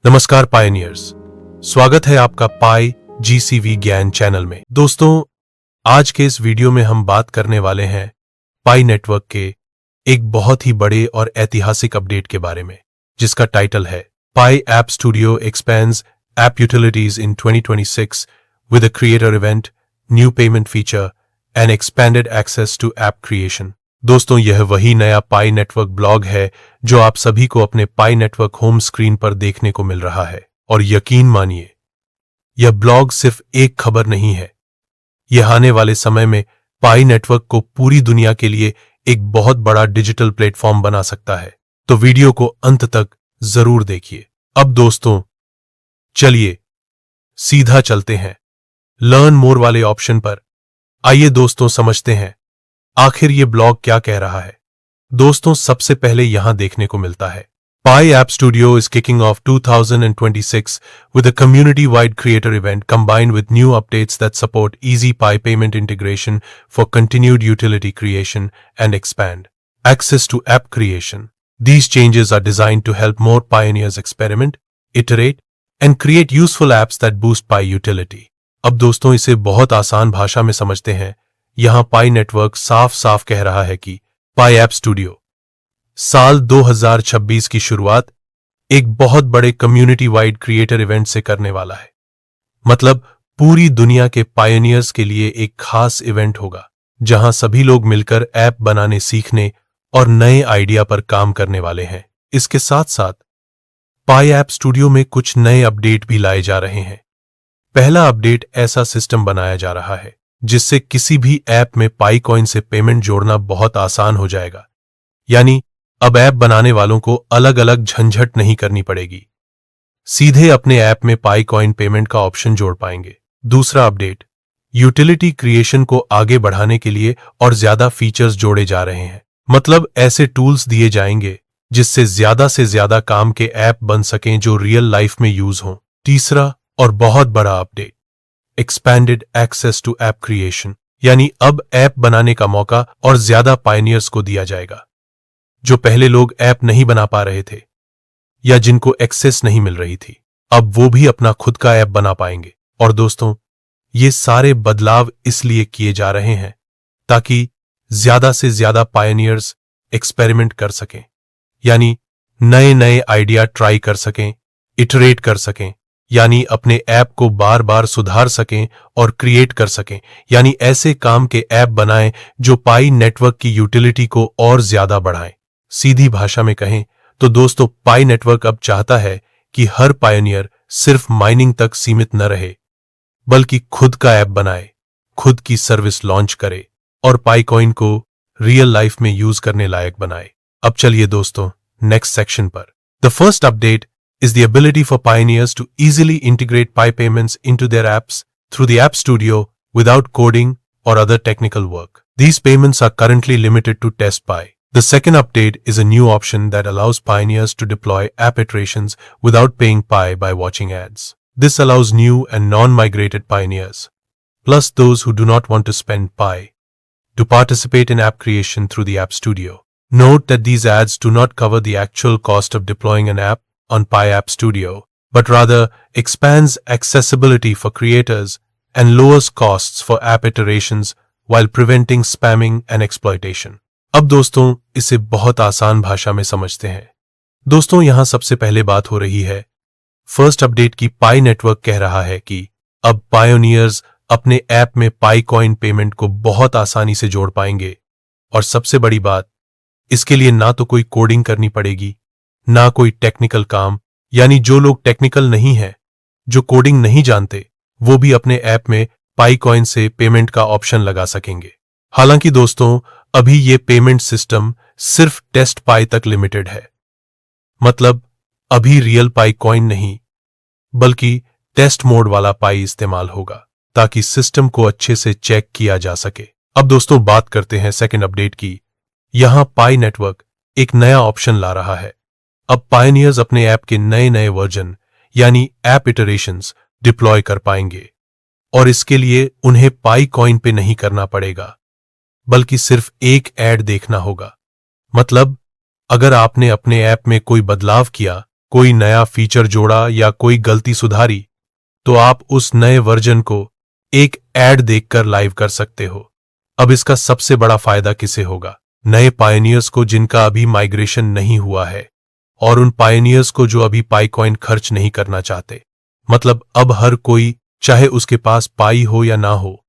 नमस्कार पायनियर्स, स्वागत है आपका पाई जीसीवी ज्ञान चैनल में। दोस्तों, आज के इस वीडियो में हम बात करने वाले हैं पाई नेटवर्क के एक बहुत ही बड़े और ऐतिहासिक अपडेट के बारे में, जिसका टाइटल है Pi app studio expands app utilities in 2026 with a creator event, new payment feature and expanded access to app creation. दोस्तों, यह वही नया पाई नेटवर्क ब्लॉग है जो आप सभी को अपने पाई नेटवर्क होम स्क्रीन पर देखने को मिल रहा है। और यकीन मानिए, यह ब्लॉग सिर्फ एक खबर नहीं है, यह आने वाले समय में पाई नेटवर्क को पूरी दुनिया के लिए एक बहुत बड़ा डिजिटल प्लेटफॉर्म बना सकता है। तो वीडियो को अंत तक जरूर देखिए। अब दोस्तों, चलिए सीधा चलते हैं लर्न मोर वाले ऑप्शन पर। आइए दोस्तों, समझते हैं आखिर ये ब्लॉग क्या कह रहा है। दोस्तों, सबसे पहले यहां देखने को मिलता है Pi app studio is kicking off 2026 with a community-wide creator event combined with new updates that support easy Pi payment integration for continued utility creation and expand access to app creation. These changes are designed to help more pioneers experiment, iterate, and create useful apps that boost Pi utility. अब दोस्तों, इसे बहुत आसान भाषा में समझते हैं। यहां पाई नेटवर्क साफ साफ कह रहा है कि पाई ऐप स्टूडियो साल 2026 की शुरुआत एक बहुत बड़े कम्युनिटी वाइड क्रिएटर इवेंट से करने वाला है। मतलब पूरी दुनिया के पायनियर्स के लिए एक खास इवेंट होगा जहां सभी लोग मिलकर ऐप बनाने सीखने और नए आइडिया पर काम करने वाले हैं। इसके साथ साथ पाई ऐप स्टूडियो में कुछ नए अपडेट भी लाए जा रहे हैं। पहला अपडेट ऐसा सिस्टम बनाया जा रहा है जिससे किसी भी ऐप में पाई कॉइन से पेमेंट जोड़ना बहुत आसान हो जाएगा। यानी अब ऐप बनाने वालों को अलग अलग झंझट नहीं करनी पड़ेगी, सीधे अपने ऐप में पाई कॉइन पेमेंट का ऑप्शन जोड़ पाएंगे। दूसरा अपडेट, यूटिलिटी क्रिएशन को आगे बढ़ाने के लिए और ज्यादा फीचर्स जोड़े जा रहे हैं। मतलब ऐसे टूल्स दिए जाएंगे जिससे से ज्यादा काम के ऐप बन सकें जो रियल लाइफ में यूज हों। तीसरा और बहुत बड़ा update, expanded access to app creation, यानी अब ऐप बनाने का मौका और ज्यादा पायनियर्स को दिया जाएगा जो पहले लोग ऐप नहीं बना पा रहे थे या जिनको एक्सेस नहीं मिल रही थी। अब वो भी अपना खुद का ऐप बना पाएंगे। और दोस्तों, ये सारे बदलाव इसलिए किए जा रहे हैं ताकि ज्यादा से ज्यादा पायनियर्स एक्सपेरिमेंट कर सकें, यानी नए नए आइडिया ट्राई कर सकें, इटरेट कर सकें, यानी अपने ऐप को बार बार सुधार सकें और क्रिएट कर सकें, यानी ऐसे काम के ऐप बनाएं जो पाई नेटवर्क की यूटिलिटी को और ज्यादा बढ़ाएं। सीधी भाषा में कहें तो दोस्तों, पाई नेटवर्क अब चाहता है कि हर पायनियर सिर्फ माइनिंग तक सीमित न रहे, बल्कि खुद का ऐप बनाए, खुद की सर्विस लॉन्च करे और पाई कॉइन को रियल लाइफ में यूज करने लायक बनाए। अब चलिए दोस्तों, नेक्स्ट सेक्शन पर। The first update is the ability for pioneers to easily integrate Pi payments into their apps through the App Studio without coding or other technical work. These payments are currently limited to test Pi. The second update is a new option that allows pioneers to deploy app iterations without paying Pi by watching ads. This allows new and non-migrated pioneers, plus those who do not want to spend Pi, to participate in app creation through the App Studio. Note that these ads do not cover the actual cost of deploying an app on Pi App Studio, but rather expands accessibility for creators and lowers costs for app iterations while preventing spamming and exploitation. अब दोस्तों, इसे बहुत आसान भाषा में समझते हैं। दोस्तों, यहां सबसे पहले बात हो रही है फर्स्ट अपडेट की। पाई नेटवर्क कह रहा है कि अब पायोनियर्स अपने ऐप में पाई कॉइन पेमेंट को बहुत आसानी से जोड़ पाएंगे। और सबसे बड़ी बात, इसके लिए ना तो कोई कोडिंग करनी पड़ेगी, ना कोई टेक्निकल काम, यानी जो लोग टेक्निकल नहीं हैं, जो कोडिंग नहीं जानते, वो भी अपने ऐप में पाई कॉइन से पेमेंट का ऑप्शन लगा सकेंगे। हालांकि दोस्तों, अभी ये पेमेंट सिस्टम सिर्फ टेस्ट पाई तक लिमिटेड है। मतलब अभी रियल पाई कॉइन नहीं, बल्कि टेस्ट मोड वाला पाई इस्तेमाल होगा ताकि सिस्टम को अच्छे से चेक किया जा सके। अब दोस्तों, बात करते हैं सेकेंड अपडेट की। यहां पाई नेटवर्क एक नया ऑप्शन ला रहा है। अब पायनियर्स अपने ऐप के नए नए वर्जन यानी ऐप इटरेशंस डिप्लॉय कर पाएंगे और इसके लिए उन्हें पाई कॉइन पे नहीं करना पड़ेगा, बल्कि सिर्फ एक ऐड देखना होगा। मतलब अगर आपने अपने ऐप में कोई बदलाव किया कोई नया फीचर जोड़ा या कोई गलती सुधारी, तो आप उस नए वर्जन को एक ऐड देखकर लाइव कर सकते हो। अब इसका सबसे बड़ा फायदा किसे होगा? नए पायनियर्स को, जिनका अभी माइग्रेशन नहीं हुआ है, और उन पायनियर्स को जो अभी पाई कॉइन खर्च नहीं करना चाहते। मतलब अब हर कोई, चाहे उसके पास पाई हो या ना हो,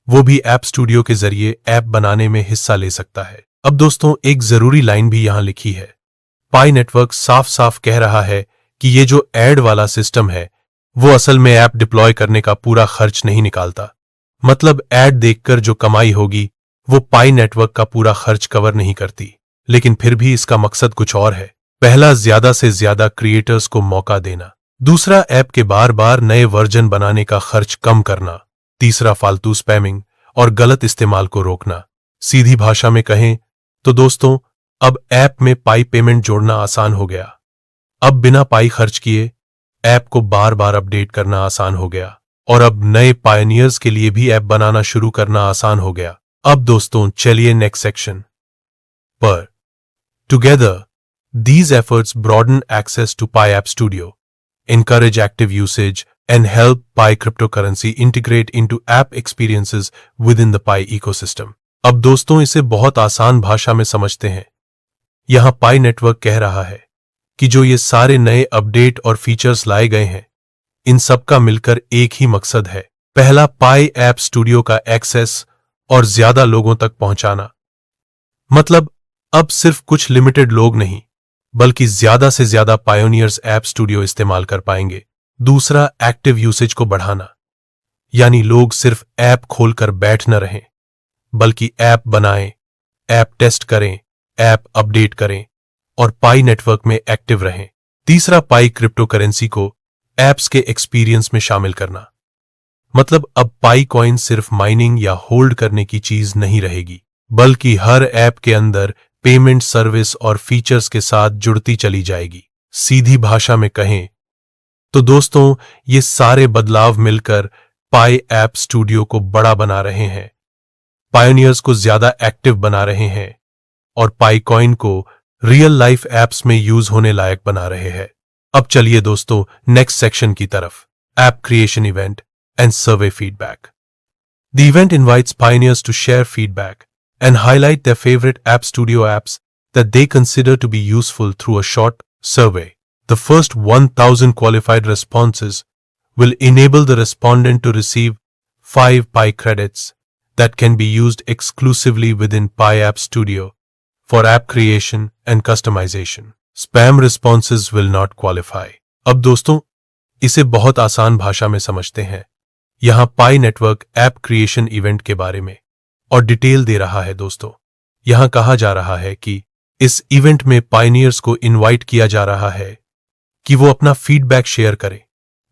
वो भी ऐप स्टूडियो के जरिए ऐप बनाने में हिस्सा ले सकता है। अब दोस्तों, एक जरूरी लाइन भी यहां लिखी है। पाई नेटवर्क साफ साफ कह रहा है कि ये जो ऐड वाला सिस्टम है, वो असल में ऐप डिप्लॉय करने का पूरा खर्च नहीं निकालता। मतलब ऐड देखकर जो कमाई होगी, वो पाई नेटवर्क का पूरा खर्च कवर नहीं करती। लेकिन फिर भी इसका मकसद कुछ और है। पहला, ज्यादा से ज्यादा क्रिएटर्स को मौका देना। दूसरा, ऐप के बार बार नए वर्जन बनाने का खर्च कम करना। तीसरा, फालतू स्पैमिंग और गलत इस्तेमाल को रोकना। सीधी भाषा में कहें तो दोस्तों, अब ऐप में पाई पेमेंट जोड़ना आसान हो गया। अब बिना पाई खर्च किए ऐप को बार बार अपडेट करना आसान हो गया। और अब नए पायनियर्स के लिए भी ऐप बनाना शुरू करना आसान हो गया। अब दोस्तों, चलिए नेक्स्ट सेक्शन पर। Together these efforts broaden access to Pi App Studio, encourage active usage, and help Pi cryptocurrency integrate into app experiences within the Pi ecosystem. अब दोस्तों, इसे बहुत आसान भाषा में समझते हैं। यहां पाई नेटवर्क कह रहा है कि जो ये सारे नए अपडेट और फीचर्स लाए गए हैं, इन सब का मिलकर एक ही मकसद है। पहला, पाई ऐप स्टूडियो का एक्सेस और ज्यादा लोगों तक पहुंचाना। मतलब अब सिर्फ कुछ लिमिटेड लोग नहीं, बल्कि ज्यादा से ज्यादा पायोनियर्स ऐप स्टूडियो इस्तेमाल कर पाएंगे। दूसरा, एक्टिव यूसेज को बढ़ाना, यानी लोग सिर्फ ऐप खोलकर बैठ न रहें, बल्कि ऐप बनाएं, ऐप टेस्ट करें, ऐप अपडेट करें और पाई नेटवर्क में एक्टिव रहें। तीसरा, पाई क्रिप्टो करेंसी को ऐप्स के एक्सपीरियंस में शामिल करना। मतलब अब पाई कॉइन सिर्फ माइनिंग या होल्ड करने की चीज नहीं रहेगी, बल्कि हर ऐप के अंदर पेमेंट सर्विस और फीचर्स के साथ जुड़ती चली जाएगी। सीधी भाषा में कहें तो दोस्तों, ये सारे बदलाव मिलकर पाई ऐप स्टूडियो को बड़ा बना रहे हैं, पायोनियर्स को ज्यादा एक्टिव बना रहे हैं और पाई कॉइन को रियल लाइफ एप्स में यूज होने लायक बना रहे हैं। अब चलिए दोस्तों, नेक्स्ट सेक्शन की तरफ। App creation event and survey feedback. The event invites pioneers to share feedback and highlight their favorite App Studio apps that they consider to be useful through a short survey. The first 1,000 qualified responses will enable the respondent to receive 5 Pi credits that can be used exclusively within Pi App Studio for app creation and customization. Spam responses will not qualify. अब दोस्तों, इसे बहुत आसान भाषा में समझते हैं। यहां पाई नेटवर्क ऐप क्रिएशन इवेंट के बारे में और डिटेल दे रहा है। दोस्तों, यहां कहा जा रहा है कि इस इवेंट में पायनियर्स को इनवाइट किया जा रहा है कि वो अपना फीडबैक शेयर करें।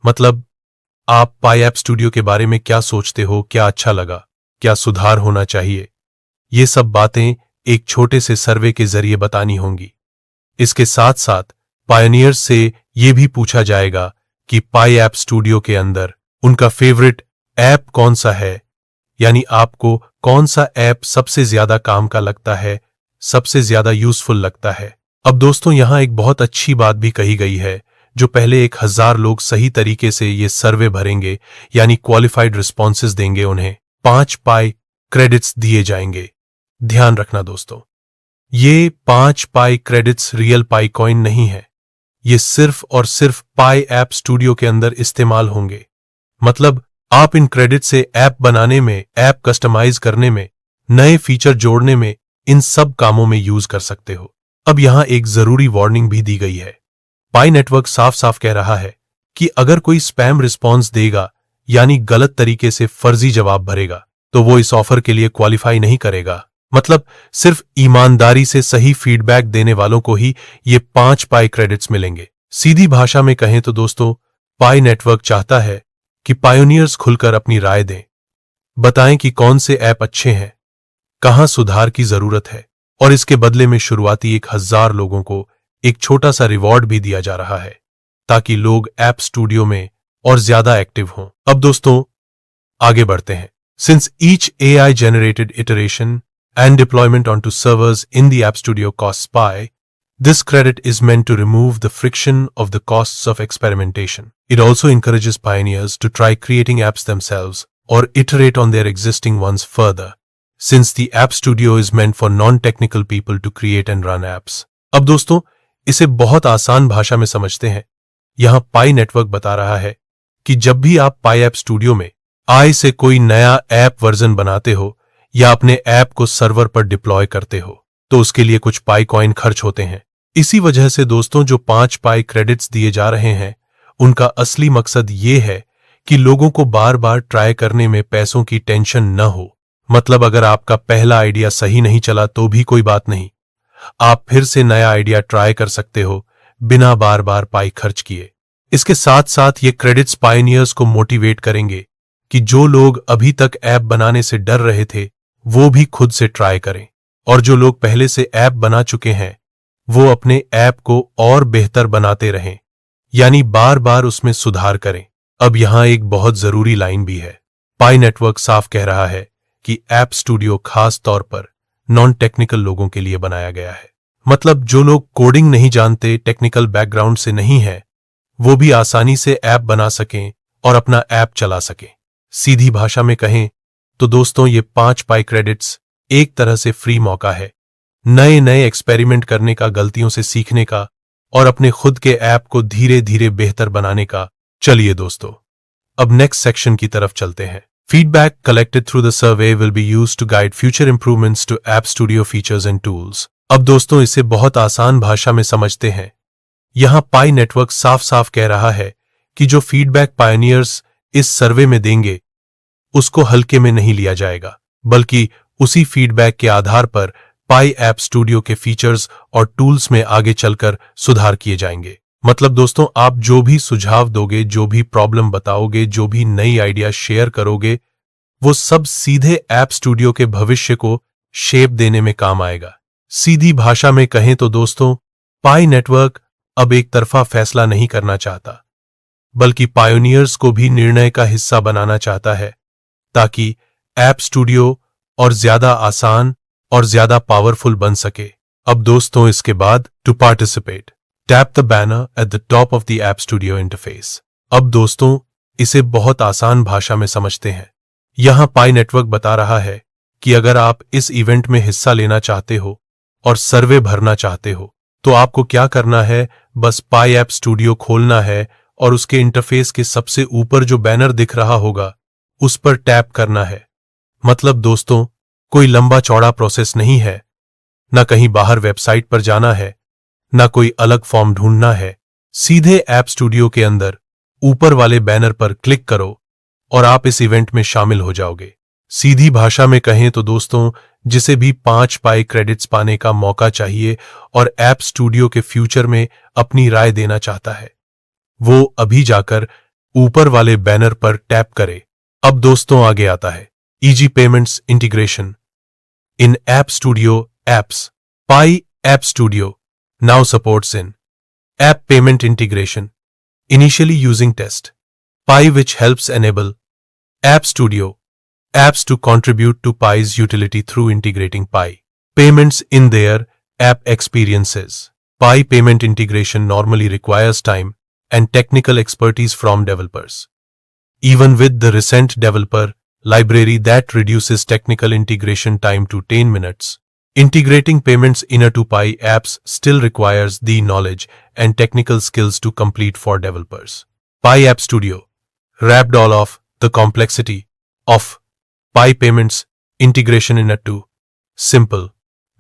मतलब आप पाई ऐप स्टूडियो के बारे में क्या सोचते हो, क्या अच्छा लगा, क्या सुधार होना चाहिए, ये सब बातें एक छोटे से सर्वे के जरिए बतानी होंगी। इसके साथ साथ पायनियर्स से ये भी पूछा जाएगा कि पाई ऐप स्टूडियो के अंदर उनका फेवरेट ऐप कौन सा है, यानी आपको कौन सा ऐप सबसे ज्यादा काम का लगता है, सबसे ज्यादा यूजफुल लगता है। अब दोस्तों, यहां एक बहुत अच्छी बात भी कही गई है। जो पहले 1000 लोग सही तरीके से ये सर्वे भरेंगे, यानी क्वालिफाइड रिस्पॉन्सेज देंगे, उन्हें 5 पाई क्रेडिट्स दिए जाएंगे। ध्यान रखना दोस्तों, ये 5 पाई क्रेडिट्स रियल पाई कॉइन नहीं है। ये सिर्फ और सिर्फ पाई ऐप स्टूडियो के अंदर इस्तेमाल होंगे। मतलब आप इन क्रेडिट से ऐप बनाने में, ऐप कस्टमाइज करने में, नए फीचर जोड़ने में, इन सब कामों में यूज कर सकते हो। अब यहां एक जरूरी वार्निंग भी दी गई है। पाई नेटवर्क साफ साफ कह रहा है कि अगर कोई स्पैम रिस्पॉन्स देगा, यानी गलत तरीके से फर्जी जवाब भरेगा, तो वो इस ऑफर के लिए क्वालिफाई नहीं करेगा। मतलब सिर्फ ईमानदारी से सही फीडबैक देने वालों को ही ये 5 पाई क्रेडिट्स मिलेंगे। सीधी भाषा में कहें तो दोस्तों, पाई नेटवर्क चाहता है कि पायोनियर्स खुलकर अपनी राय दें, बताएं कि कौन से ऐप अच्छे हैं, कहां सुधार की जरूरत है, और इसके बदले में शुरुआती 1000 लोगों को एक छोटा सा रिवॉर्ड भी दिया जा रहा है, ताकि लोग ऐप स्टूडियो में और ज्यादा एक्टिव हों। अब दोस्तों, आगे बढ़ते हैं। Since each AI-generated iteration and deployment onto servers in the App Studio costs Pi, This credit is meant to remove the friction of the costs of experimentation. It also encourages pioneers to try creating apps themselves or iterate on their existing ones further, since the App Studio is meant for non-technical people to create and run apps. अब दोस्तों, इसे बहुत आसान भाषा में समझते हैं। यहां पाई नेटवर्क बता रहा है कि जब भी आप पाई ऐप स्टूडियो में आई से कोई नया ऐप वर्जन बनाते हो या अपने ऐप को सर्वर पर डिप्लॉय करते हो, तो उसके लिए कुछ पाई कॉइन खर्च होते हैं। इसी वजह से दोस्तों, जो 5 पाई क्रेडिट्स दिए जा रहे हैं, उनका असली मकसद ये है कि लोगों को बार बार ट्राई करने में पैसों की टेंशन न हो। मतलब अगर आपका पहला आइडिया सही नहीं चला तो भी कोई बात नहीं, आप फिर से नया आइडिया ट्राई कर सकते हो बिना बार बार पाई खर्च किए। इसके साथ साथ ये क्रेडिट्स पायनियर्स को मोटिवेट करेंगे कि जो लोग अभी तक ऐप बनाने से डर रहे थे वो भी खुद से ट्राई करें, और जो लोग पहले से ऐप बना चुके हैं वो अपने ऐप को और बेहतर बनाते रहें, यानी बार बार उसमें सुधार करें। अब यहां एक बहुत जरूरी लाइन भी है। पाई नेटवर्क साफ कह रहा है कि ऐप स्टूडियो खास तौर पर नॉन टेक्निकल लोगों के लिए बनाया गया है। मतलब जो लोग कोडिंग नहीं जानते, टेक्निकल बैकग्राउंड से नहीं है, वो भी आसानी से ऐप बना सकें और अपना ऐप चला सकें। सीधी भाषा में कहें तो दोस्तों, ये 5 पाई क्रेडिट्स एक तरह से फ्री मौका है नए नए एक्सपेरिमेंट करने का, गलतियों से सीखने का और अपने खुद के ऐप को धीरे धीरे बेहतर बनाने का। चलिए दोस्तों, अब नेक्स्ट सेक्शन की तरफ चलते हैं। Feedback collected through the survey will be used to guide future improvements to app studio features and tools. अब दोस्तों, इसे बहुत आसान भाषा में समझते हैं। यहां पाई नेटवर्क साफ साफ कह रहा है कि जो फीडबैक पायनियर्स इस सर्वे में देंगे उसको हल्के में नहीं लिया जाएगा, बल्कि उसी फीडबैक के आधार पर पाई ऐप स्टूडियो के फीचर्स और टूल्स में आगे चलकर सुधार किए जाएंगे। मतलब दोस्तों, आप जो भी सुझाव दोगे, जो भी प्रॉब्लम बताओगे, जो भी नई आइडिया शेयर करोगे, वो सब सीधे ऐप स्टूडियो के भविष्य को शेप देने में काम आएगा। सीधी भाषा में कहें तो दोस्तों, पाई नेटवर्क अब एक तरफा फैसला नहीं करना चाहता, बल्कि पायोनियर्स को भी निर्णय का हिस्सा बनाना चाहता है, ताकि ऐप स्टूडियो और ज्यादा आसान और ज्यादा पावरफुल बन सके। अब दोस्तों, इसके बाद to participate tap the banner at the top of the app studio interface. अब दोस्तों, इसे बहुत आसान भाषा में समझते हैं। यहां पाई नेटवर्क बता रहा है कि अगर आप इस इवेंट में हिस्सा लेना चाहते हो और सर्वे भरना चाहते हो, तो आपको क्या करना है, बस पाई ऐप स्टूडियो खोलना है और उसके इंटरफेस के सबसे ऊपर जो बैनर दिख रहा होगा उस पर टैप करना है। मतलब दोस्तों, कोई लंबा चौड़ा प्रोसेस नहीं है, ना कहीं बाहर वेबसाइट पर जाना है, ना कोई अलग फॉर्म ढूंढना है। सीधे ऐप स्टूडियो के अंदर ऊपर वाले बैनर पर क्लिक करो और आप इस इवेंट में शामिल हो जाओगे। सीधी भाषा में कहें तो दोस्तों, जिसे भी 5 पाई क्रेडिट्स पाने का मौका चाहिए और ऐप स्टूडियो के फ्यूचर में अपनी राय देना चाहता है, वो अभी जाकर ऊपर वाले बैनर पर टैप करे। अब दोस्तों, आगे आता है easy payments integration in app studio apps. Pi app studio now supports in app payment integration, initially using test Pi, which helps enable App Studio apps to contribute to Pi's utility through integrating Pi payments in their app experiences. Pi payment integration normally requires time and technical expertise from developers. Even with the recent developer library that reduces technical integration time to 10 minutes, integrating payments into Pi apps still requires the knowledge and technical skills to complete for developers. Pi App Studio wrapped all of the complexity of Pi payments integration into simple,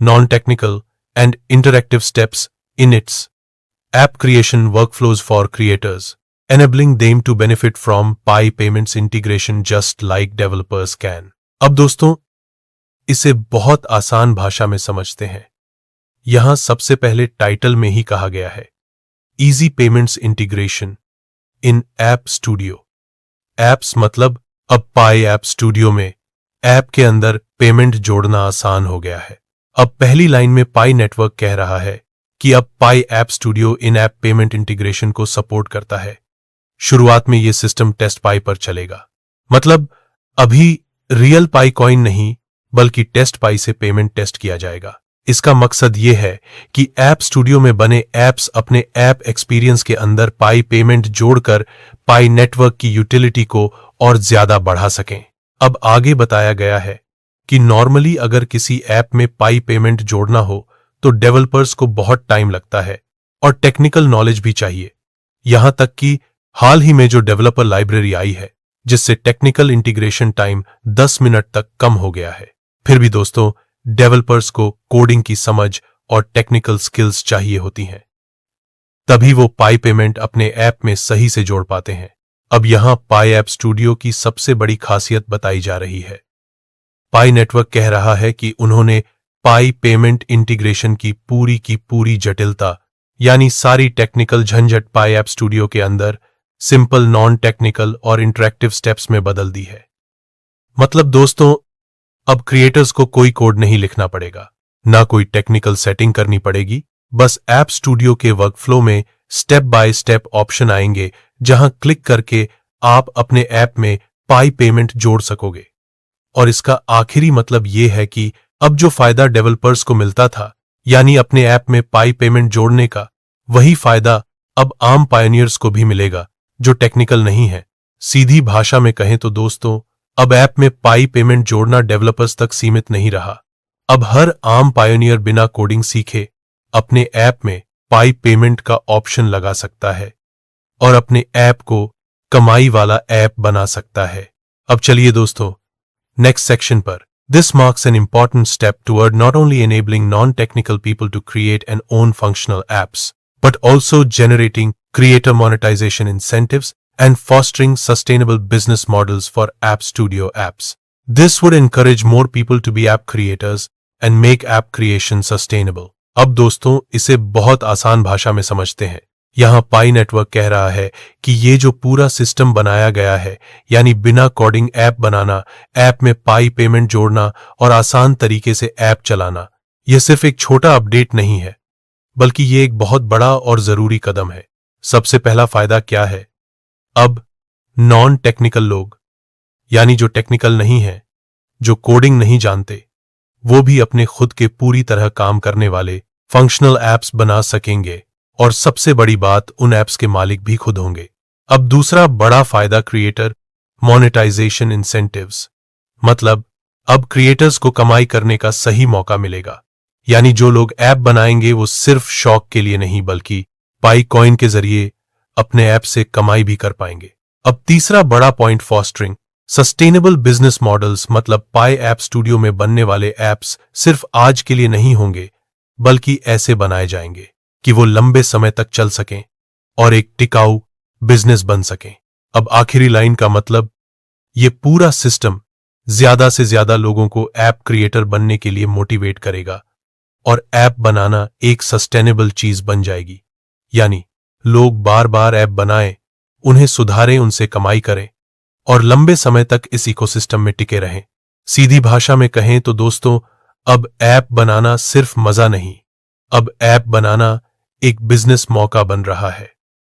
non-technical, and interactive steps in its app creation workflows for creators, enabling them to benefit from Pi payments integration just like developers can. अब दोस्तों, इसे बहुत आसान भाषा में समझते हैं। यहां सबसे पहले टाइटल में ही कहा गया है easy payments integration in app studio. Apps मतलब अब पाई ऐप स्टूडियो में ऐप के अंदर पेमेंट जोड़ना आसान हो गया है। अब पहली लाइन में पाई नेटवर्क कह रहा है कि अब पाई ऐप स्टूडियो इन ऐप पेमेंट इंटीग्रेशन को सपोर्ट करता है। शुरुआत में यह सिस्टम टेस्ट पाई पर चलेगा। मतलब अभी रियल पाई कॉइन नहीं, बल्कि टेस्ट पाई से पेमेंट टेस्ट किया जाएगा। इसका मकसद ये है कि ऐप स्टूडियो में बने ऐप्स अपने ऐप एक्सपीरियंस के अंदर पाई पेमेंट जोड़कर पाई नेटवर्क की यूटिलिटी को और ज्यादा बढ़ा सकें। अब आगे बताया गया है कि नॉर्मली अगर किसी ऐप में पाई पेमेंट जोड़ना हो तो डेवलपर्स को बहुत टाइम लगता है और टेक्निकल नॉलेज भी चाहिए। यहां तक कि हाल ही में जो डेवलपर लाइब्रेरी आई है जिससे टेक्निकल इंटीग्रेशन टाइम 10 मिनट तक कम हो गया है। फिर भी दोस्तों, डेवलपर्स को कोडिंग की समझ और टेक्निकल स्किल्स चाहिए होती हैं, तभी वो पाई पेमेंट अपने ऐप में सही से जोड़ पाते हैं। अब यहां पाई ऐप स्टूडियो की सबसे बड़ी खासियत बताई जा रही है। पाई नेटवर्क कह रहा है कि उन्होंने पाई पेमेंट इंटीग्रेशन की पूरी जटिलता यानी सारी टेक्निकल झंझट पाई ऐप स्टूडियो के अंदर सिंपल नॉन टेक्निकल और इंटरेक्टिव स्टेप्स में बदल दी है। मतलब दोस्तों, अब क्रिएटर्स को कोई कोड नहीं लिखना पड़ेगा, ना कोई टेक्निकल सेटिंग करनी पड़ेगी। बस ऐप स्टूडियो के वर्कफ्लो में स्टेप बाय स्टेप ऑप्शन आएंगे जहां क्लिक करके आप अपने ऐप में पाई पेमेंट जोड़ सकोगे। और इसका आखिरी मतलब यह है कि अब जो फायदा डेवलपर्स को मिलता था यानी अपने ऐप में पाई पेमेंट जोड़ने का, वही फायदा अब आम पायनियर्स को भी मिलेगा जो टेक्निकल नहीं है। सीधी भाषा में कहें तो दोस्तों, अब ऐप में पाई पेमेंट जोड़ना डेवलपर्स तक सीमित नहीं रहा। अब हर आम पायनियर बिना कोडिंग सीखे अपने ऐप में पाई पेमेंट का ऑप्शन लगा सकता है और अपने ऐप को कमाई वाला ऐप बना सकता है। अब चलिए दोस्तों, नेक्स्ट सेक्शन पर। This marks an important step toward not only enabling non-technical people to create and own functional apps, but also generating creator monetization incentives and fostering sustainable business models for App Studio apps. This would encourage more people to be app creators and make app creation sustainable. अब दोस्तों, इसे बहुत आसान भाषा में समझते हैं। यहां पाई नेटवर्क कह रहा है कि ये जो पूरा सिस्टम बनाया गया है, यानी बिना कोडिंग ऐप बनाना, ऐप में पाई पेमेंट जोड़ना और आसान तरीके से ऐप चलाना, यह सिर्फ एक छोटा अपडेट नहीं है, बल्कि ये एक बहुत बड़ा और जरूरी कदम है। सबसे पहला फायदा क्या है? अब नॉन टेक्निकल लोग, यानी जो टेक्निकल नहीं है, जो कोडिंग नहीं जानते, वो भी अपने खुद के पूरी तरह काम करने वाले फंक्शनल ऐप्स बना सकेंगे। और सबसे बड़ी बात, उन ऐप्स के मालिक भी खुद होंगे। अब दूसरा बड़ा फायदा, क्रिएटर मोनेटाइजेशन इंसेंटिव्स, मतलब अब क्रिएटर्स को कमाई करने का सही मौका मिलेगा। यानी जो लोग ऐप बनाएंगे वो सिर्फ शौक के लिए नहीं, बल्कि पाई कॉइन के जरिए अपने ऐप से कमाई भी कर पाएंगे। अब तीसरा बड़ा point, fostering sustainable business models, मतलब पाई ऐप स्टूडियो में बनने वाले ऐप्स सिर्फ आज के लिए नहीं होंगे, बल्कि ऐसे बनाए जाएंगे कि वो लंबे समय तक चल सकें और एक टिकाऊ बिजनेस बन सकें। अब आखिरी लाइन का मतलब, ये पूरा सिस्टम ज्यादा से ज्यादा लोगों को ऐप क्रिएटर बनने के लिए मोटिवेट करेगा और ऐप बनाना एक सस्टेनेबल चीज बन जाएगी। यानी लोग बार बार ऐप बनाएं, उन्हें सुधारें, उनसे कमाई करें और लंबे समय तक इस इकोसिस्टम में टिके रहें। सीधी भाषा में कहें तो दोस्तों, अब ऐप बनाना सिर्फ मजा नहीं, अब ऐप बनाना एक बिजनेस मौका बन रहा है,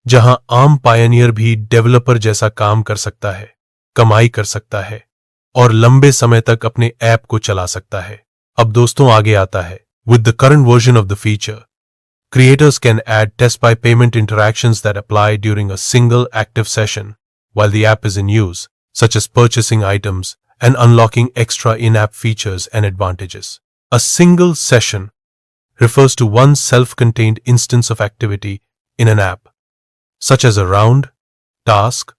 जहां आम पायनियर भी डेवलपर जैसा काम कर सकता है, कमाई कर सकता है और लंबे समय तक अपने ऐप को चला सकता है। अब दोस्तों आगे आता है, with the current version of the feature, creators can add test by payment interactions that apply during a single active session while the app is in use, such as purchasing items and unlocking extra in-app features and advantages. A single session refers to one self-contained instance of activity in an app, such as a round, task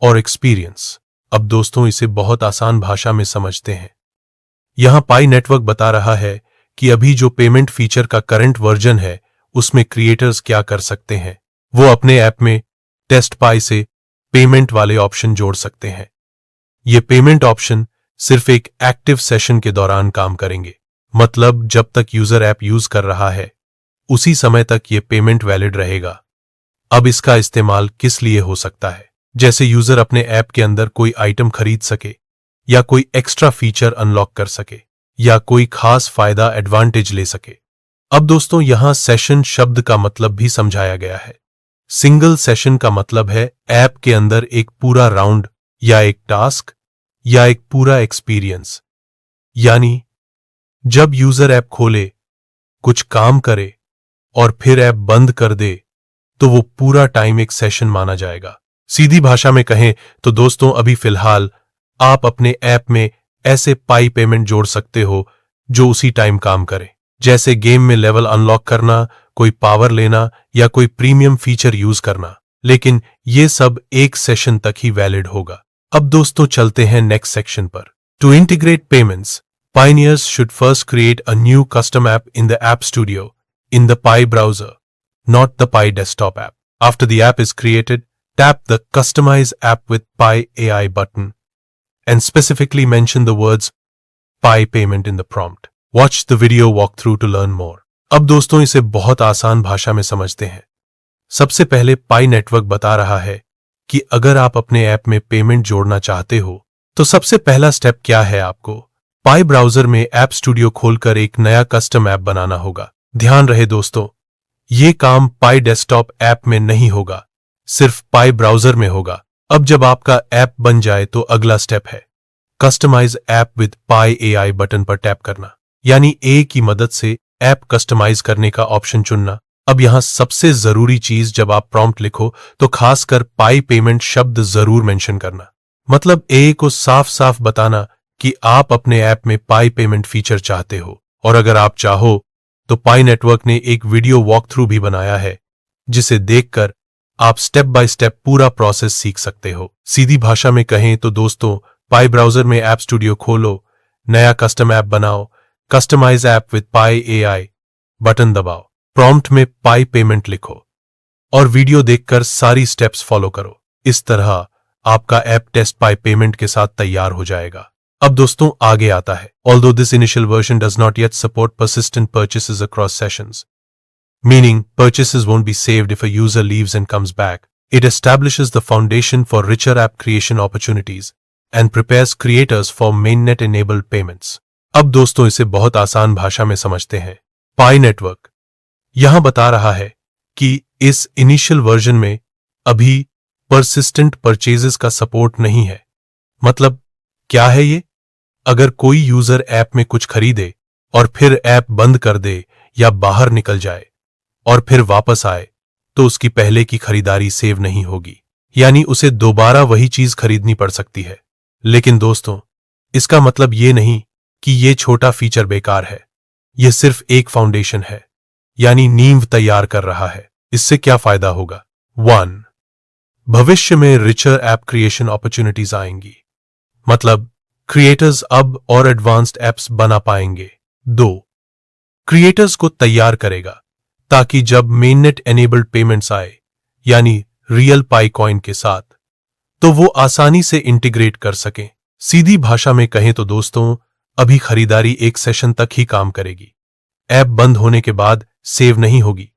और experience. अब दोस्तों इसे बहुत आसान भाषा में समझते हैं। यहां पाई नेटवर्क बता रहा है कि अभी जो पेमेंट फीचर का करंट वर्जन है, उसमें क्रिएटर्स क्या कर सकते हैं। वो अपने ऐप में टेस्ट पाई से पेमेंट वाले ऑप्शन जोड़ सकते हैं। ये पेमेंट ऑप्शन सिर्फ एक एक्टिव सेशन के दौरान काम करेंगे, मतलब जब तक यूजर ऐप यूज कर रहा है उसी समय तक ये पेमेंट वैलिड रहेगा। अब इसका इस्तेमाल किस लिए हो सकता है? जैसे यूजर अपने ऐप के अंदर कोई आइटम खरीद सके, या कोई एक्स्ट्रा फीचर अनलॉक कर सके, या कोई खास फायदा एडवांटेज ले सके। अब दोस्तों यहां सेशन शब्द का मतलब भी समझाया गया है। सिंगल सेशन का मतलब है ऐप के अंदर एक पूरा राउंड या एक टास्क या एक पूरा एक्सपीरियंस। यानी जब यूजर ऐप खोले कुछ काम करे और फिर ऐप बंद कर दे तो वो पूरा टाइम एक सेशन माना जाएगा। सीधी भाषा में कहें तो दोस्तों, अभी फिलहाल आप अपने ऐप में ऐसे पाई पेमेंट जोड़ सकते हो जो उसी टाइम काम करे, जैसे गेम में लेवल अनलॉक करना, कोई पावर लेना या कोई प्रीमियम फीचर यूज करना, लेकिन ये सब एक सेशन तक ही वैलिड होगा। अब दोस्तों चलते हैं नेक्स्ट सेक्शन पर। To integrate payments, Pioneers should first create a new custom app in the App Studio in the Pi browser, not the Pi desktop app. After the app is created, tap the Customize App with Pi AI button and specifically mention the words Pi payment in the prompt. Watch the video walkthrough to learn more. अब दोस्तों इसे बहुत आसान भाषा में समझते हैं। सबसे पहले पाई नेटवर्क बता रहा है कि अगर आप अपने ऐप में पेमेंट जोड़ना चाहते हो तो सबसे पहला स्टेप क्या है, आपको पाई ब्राउजर में ऐप स्टूडियो खोलकर एक नया कस्टम ऐप बनाना होगा। ध्यान रहे दोस्तों, ये काम पाई डेस्कटॉप ऐप में नहीं होगा, सिर्फ पाई ब्राउजर में होगा। अब जब आपका ऐप बन जाए तो अगला स्टेप है customise app with Pi AI button पर टैप करना, यानी ए की मदद से ऐप कस्टमाइज करने का ऑप्शन चुनना। अब यहां सबसे जरूरी चीज, जब आप प्रॉम्प्ट लिखो तो खासकर पाई पेमेंट शब्द जरूर मेंशन करना, मतलब ए को साफ साफ बताना कि आप अपने ऐप में पाई पेमेंट फीचर चाहते हो। और अगर आप चाहो तो पाई नेटवर्क ने एक वीडियो वॉक थ्रू भी बनाया है, जिसे देखकर आप स्टेप बाय स्टेप पूरा प्रोसेस सीख सकते हो। सीधी भाषा में कहें तो दोस्तों, पाई ब्राउजर में ऐप स्टूडियो खोलो, नया कस्टम ऐप बनाओ, customise app with Pi AI button दबाओ, प्रॉम्प्ट में पाई पेमेंट लिखो और वीडियो देखकर सारी स्टेप्स फॉलो करो। इस तरह आपका ऐप टेस्ट पाई पेमेंट के साथ तैयार हो जाएगा। अब दोस्तों आगे आता है, although this initial version does not yet support persistent purchases across sessions, meaning purchases won't be saved if a user leaves and comes back, it establishes the foundation for richer app creation opportunities and prepares creators for mainnet enabled payments. अब दोस्तों इसे बहुत आसान भाषा में समझते हैं। पाई network यहां बता रहा है कि इस इनिशियल वर्जन में अभी persistent purchases का सपोर्ट नहीं है। मतलब क्या है ये? अगर कोई यूजर ऐप में कुछ खरीदे और फिर ऐप बंद कर दे या बाहर निकल जाए और फिर वापस आए तो उसकी पहले की खरीदारी सेव नहीं होगी, यानी उसे दोबारा वही चीज खरीदनी पड़ सकती है। लेकिन दोस्तों, इसका मतलब ये नहीं कि ये छोटा फीचर बेकार है, यह सिर्फ एक फाउंडेशन है, यानी नींव तैयार कर रहा है। इससे क्या फायदा होगा? 1. भविष्य में रिचर ऐप क्रिएशन अपॉर्चुनिटीज आएंगी, मतलब क्रिएटर्स अब और एडवांस्ड एप्स बना पाएंगे। 2. क्रिएटर्स को तैयार करेगा ताकि जब मेननेट एनेबल्ड पेमेंट्स आए, यानी रियल पाई कॉइन के साथ, तो वो आसानी से इंटीग्रेट कर सकें। सीधी भाषा में कहें तो दोस्तों, अभी खरीदारी एक सेशन तक ही काम करेगी, ऐप बंद होने के बाद सेव नहीं होगी,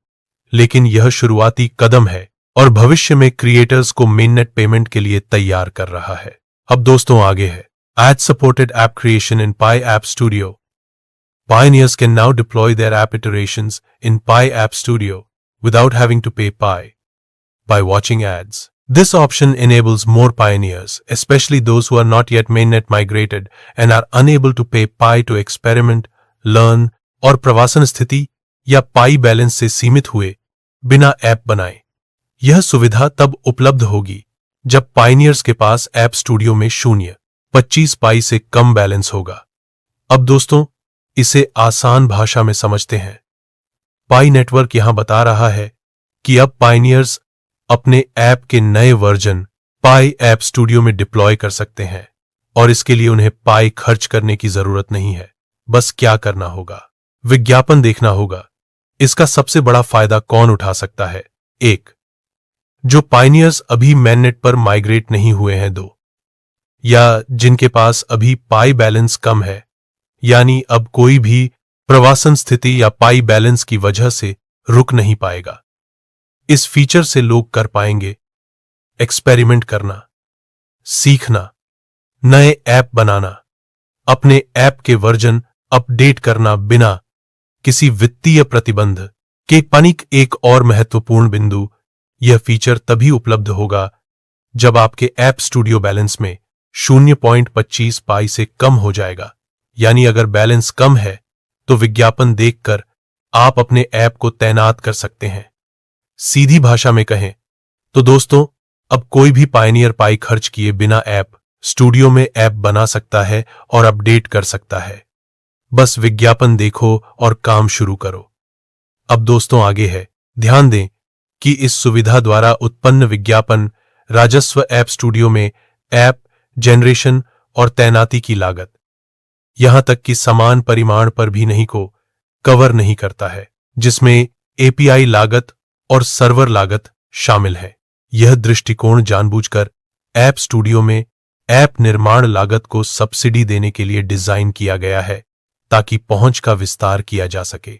लेकिन यह शुरुआती कदम है और भविष्य में क्रिएटर्स को मेननेट पेमेंट के लिए तैयार कर रहा है। अब दोस्तों आगे है ad-supported app creation in Pi App Studio. Pioneers can now deploy their app iterations in Pi App Studio without having to pay Pi by watching ads. This option enables more pioneers, especially those who are not yet mainnet migrated and are unable to pay Pi to experiment, learn और प्रवासन स्थिति या पाई balance से सीमित हुए बिना app बनाए। यह सुविधा तब उपलब्ध होगी जब पायनियर्स के पास ऐप स्टूडियो में 0.25 पाई से कम बैलेंस होगा। अब दोस्तों इसे आसान भाषा में समझते हैं। पाई नेटवर्क यहां बता रहा है कि अब पायनियर्स अपने ऐप के नए वर्जन पाई ऐप स्टूडियो में डिप्लॉय कर सकते हैं और इसके लिए उन्हें पाई खर्च करने की जरूरत नहीं है। बस क्या करना होगा? विज्ञापन देखना होगा। इसका सबसे बड़ा फायदा कौन उठा सकता है? 1. जो पायनियर्स अभी mainnet पर माइग्रेट नहीं हुए हैं। 2. या जिनके पास अभी पाई बैलेंस कम है, यानी अब कोई भी प्रवासन स्थिति या पाई बैलेंस की वजह से रुक नहीं पाएगा। इस फीचर से लोग कर पाएंगे एक्सपेरिमेंट करना, सीखना, नए ऐप बनाना, अपने ऐप के वर्जन अपडेट करना बिना किसी वित्तीय प्रतिबंध के। पनिक एक और महत्वपूर्ण बिंदु, यह फीचर तभी उपलब्ध होगा जब आपके ऐप स्टूडियो बैलेंस में 0.25 पाई से कम हो जाएगा। यानी अगर बैलेंस कम है तो विज्ञापन देखकर आप अपने ऐप को तैनात कर सकते हैं। सीधी भाषा में कहें तो दोस्तों, अब कोई भी पायनियर पाई खर्च किए बिना ऐप स्टूडियो में ऐप बना सकता है और अपडेट कर सकता है। बस विज्ञापन देखो और काम शुरू करो। अब दोस्तों आगे है, ध्यान दें कि इस सुविधा द्वारा उत्पन्न विज्ञापन राजस्व ऐप स्टूडियो में ऐप जनरेशन और तैनाती की लागत, यहां तक कि समान परिमाण पर भी नहीं को कवर नहीं करता है, जिसमें एपीआई लागत और सर्वर लागत शामिल है। यह दृष्टिकोण जानबूझकर ऐप स्टूडियो में ऐप निर्माण लागत को सब्सिडी देने के लिए डिजाइन किया गया है, ताकि पहुंच का विस्तार किया जा सके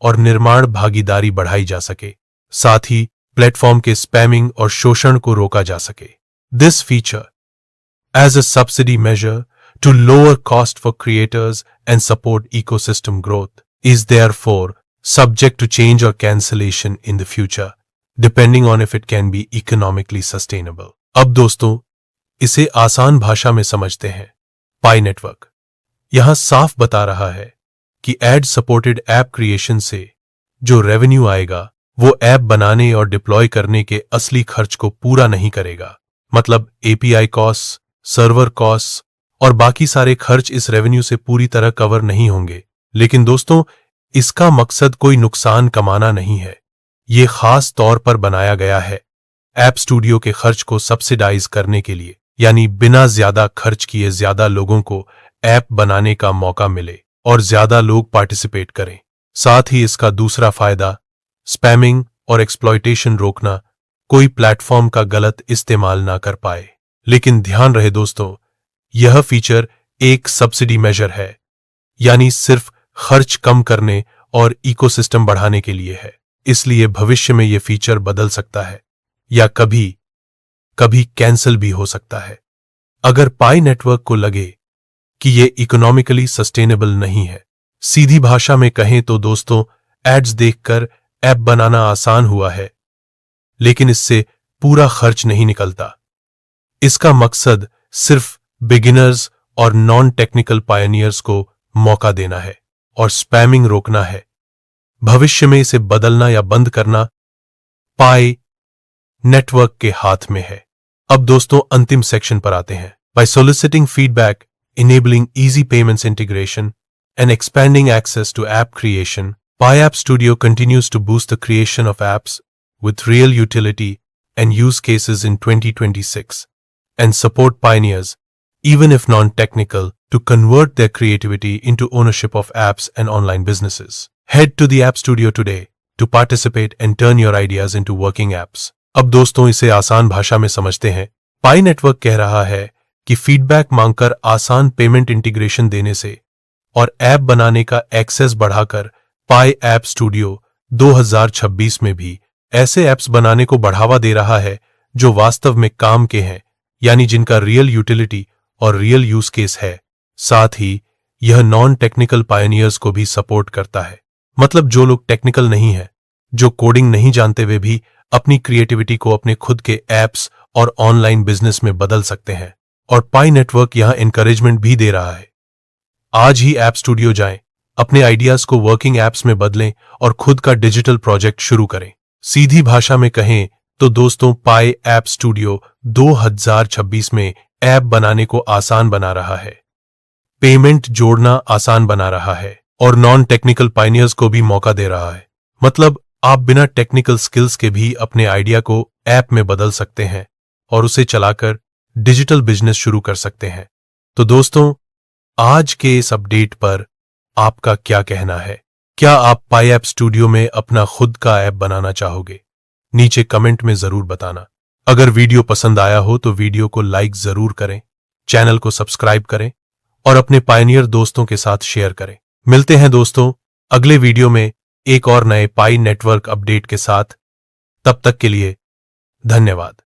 और निर्माण भागीदारी बढ़ाई जा सके, साथ ही प्लेटफॉर्म के स्पैमिंग और शोषण को रोका जा सके। This feature as a subsidy measure to lower cost for creators and support ecosystem growth is therefore subject to change or cancellation in the future, depending on if it can be economically sustainable. अब दोस्तों, इसे आसान भाषा में समझते हैं। पाई network यहां साफ बता रहा है कि एड सपोर्टेड ऐप क्रिएशन से जो रेवेन्यू आएगा वो ऐप बनाने और डिप्लॉय करने के असली खर्च को पूरा नहीं करेगा। मतलब एपीआई कॉस्ट, सर्वर कॉस्ट और बाकी सारे खर्च इस रेवेन्यू से पूरी तरह कवर नहीं होंगे। लेकिन दोस्तों, इसका मकसद कोई नुकसान कमाना नहीं है। ये खास तौर पर बनाया गया है ऐप स्टूडियो के खर्च को सब्सिडाइज करने के लिए, यानी बिना ज्यादा खर्च किए ज्यादा लोगों को ऐप बनाने का मौका मिले और ज्यादा लोग पार्टिसिपेट करें। साथ ही इसका दूसरा फायदा स्पैमिंग और एक्सप्लॉयटेशन रोकना, कोई प्लेटफॉर्म का गलत इस्तेमाल ना कर पाए। लेकिन ध्यान रहे दोस्तों, यह फीचर एक सब्सिडी मेजर है, यानी सिर्फ खर्च कम करने और इकोसिस्टम बढ़ाने के लिए है। इसलिए भविष्य में यह फीचर बदल सकता है या कभी कभी कैंसिल भी हो सकता है। अगर पाई नेटवर्क को लगे कि यह इकोनॉमिकली सस्टेनेबल नहीं है, सीधी भाषा में कहें तो दोस्तों, एड्स देखकर ऐप बनाना आसान हुआ है, लेकिन इससे पूरा खर्च नहीं निकलता। इसका मकसद सिर्फ बिगिनर्स और नॉन टेक्निकल पायनियर्स को मौका देना है और स्पैमिंग रोकना है। भविष्य में इसे बदलना या बंद करना पाई नेटवर्क के हाथ में है। अब दोस्तों अंतिम सेक्शन पर आते हैं। By soliciting feedback, enabling easy payments integration and expanding access to app creation, Pi app studio continues to boost the creation of apps with real utility and use cases in 2026 and support pioneers, even if non-technical, to convert their creativity into ownership of apps and online businesses. Head to the App Studio today to participate and turn your ideas into working apps. अब दोस्तों इसे आसान भाषा में समझते हैं। पाई network कह रहा है कि फीडबैक मांगकर आसान पेमेंट इंटीग्रेशन देने से और ऐप बनाने का एक्सेस बढ़ाकर पाई ऐप स्टूडियो 2026 में भी ऐसे ऐप्स बनाने को बढ़ावा दे रहा है जो वास्तव में काम के हैं, यानी जिनका रियल यूटिलिटी और रियल यूज केस है। साथ ही यह नॉन टेक्निकल पायनियर्स को भी सपोर्ट करता है, मतलब जो लोग टेक्निकल नहीं है, जो कोडिंग नहीं जानते, वे भी अपनी क्रिएटिविटी को अपने खुद के एप्स और ऑनलाइन बिजनेस में बदल सकते हैं। और पाई नेटवर्क यहां एनकरेजमेंट भी दे रहा है। आज ही ऐप स्टूडियो जाएं, अपने आइडियाज को वर्किंग एप्स में बदलें और खुद का डिजिटल प्रोजेक्ट शुरू करें। सीधी भाषा में कहें तो दोस्तों, पाई ऐप स्टूडियो 2026 में ऐप बनाने को आसान बना रहा है, पेमेंट जोड़ना आसान बना रहा है और नॉन टेक्निकल पायनियर्स को भी मौका दे रहा है। मतलब आप बिना टेक्निकल स्किल्स के भी अपने आइडिया को ऐप में बदल सकते हैं और उसे चलाकर डिजिटल बिजनेस शुरू कर सकते हैं। तो दोस्तों, आज के इस अपडेट पर आपका क्या कहना है? क्या आप पाई ऐप स्टूडियो में अपना खुद का ऐप बनाना चाहोगे? नीचे कमेंट में जरूर बताना। अगर वीडियो पसंद आया हो तो वीडियो को लाइक जरूर करें, चैनल को सब्सक्राइब करें और अपने पायनियर दोस्तों के साथ शेयर करें। मिलते हैं दोस्तों अगले वीडियो में एक और नए पाई नेटवर्क अपडेट के साथ। तब तक के लिए धन्यवाद।